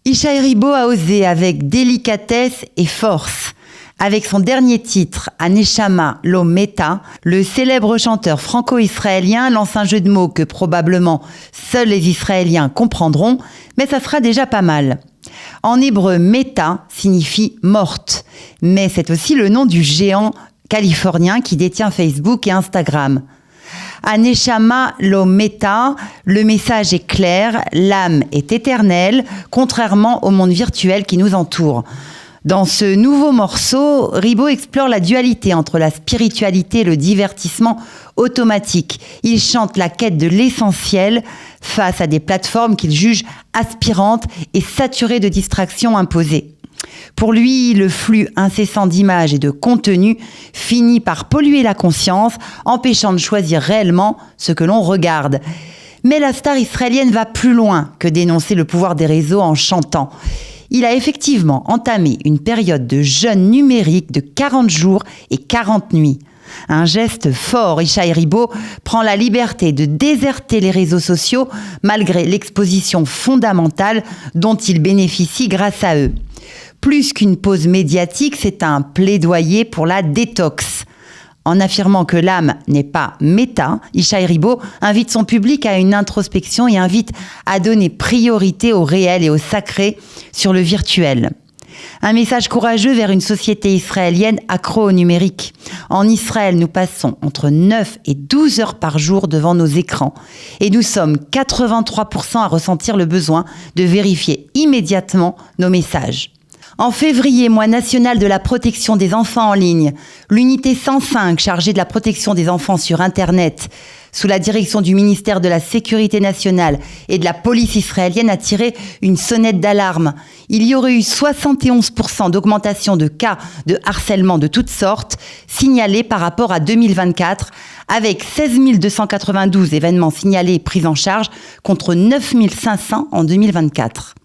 Ishaï Ribo a osé avec délicatesse et force. Avec son dernier titre, Aneshama Lo Meta, le célèbre chanteur franco-israélien lance un jeu de mots que probablement seuls les Israéliens comprendront, mais ça sera déjà pas mal. En hébreu, Meta signifie morte, mais c'est aussi le nom du géant californien qui détient Facebook et Instagram. Aneshama Lo Meta, le message est clair, l'âme est éternelle, contrairement au monde virtuel qui nous entoure. Dans ce nouveau morceau, Ribo explore la dualité entre la spiritualité et le divertissement automatique. Il chante la quête de l'essentiel face à des plateformes qu'il juge aspirantes et saturées de distractions imposées. Pour lui, le flux incessant d'images et de contenus finit par polluer la conscience, empêchant de choisir réellement ce que l'on regarde. Mais la star israélienne va plus loin que dénoncer le pouvoir des réseaux en chantant. Il a effectivement entamé une période de jeûne numérique de 40 jours et 40 nuits. Un geste fort, Ishaï Ribo prend la liberté de déserter les réseaux sociaux malgré l'exposition fondamentale dont il bénéficie grâce à eux. Plus qu'une pause médiatique, c'est un plaidoyer pour la détox. En affirmant que l'âme n'est pas méta, Ishaï Ribo invite son public à une introspection et invite à donner priorité au réel et au sacré sur le virtuel. Un message courageux vers une société israélienne accro au numérique. En Israël, nous passons entre 9 et 12 heures par jour devant nos écrans. Et nous sommes 83% à ressentir le besoin de vérifier immédiatement nos messages. En février, mois national de la protection des enfants en ligne, l'unité 105 chargée de la protection des enfants sur Internet, sous la direction du ministère de la Sécurité nationale et de la police israélienne, a tiré une sonnette d'alarme. Il y aurait eu 71% d'augmentation de cas de harcèlement de toutes sortes signalés par rapport à 2024, avec 16 292 événements signalés et pris en charge contre 9 500 en 2024.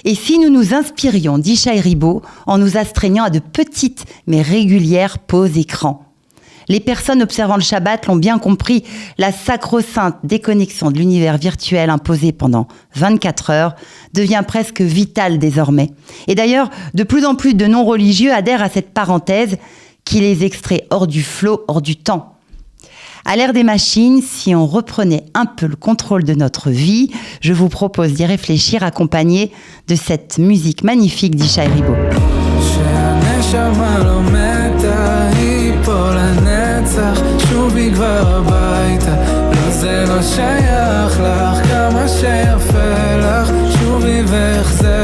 Et si nous nous inspirions d'Ishaï Ribo en nous astreignant à de petites mais régulières pauses écran? Les personnes observant le Shabbat l'ont bien compris, la sacro-sainte déconnexion de l'univers virtuel imposée pendant 24 heures devient presque vitale désormais. Et d'ailleurs, de plus en plus de non-religieux adhèrent à cette parenthèse qui les extrait hors du flot, hors du temps. À l'ère des machines, si on reprenait un peu le contrôle de notre vie, je vous propose d'y réfléchir accompagné de cette musique magnifique d'Ishaï Ribo. זה לא שייך לך, כמה שיפה לך, שובי והחזר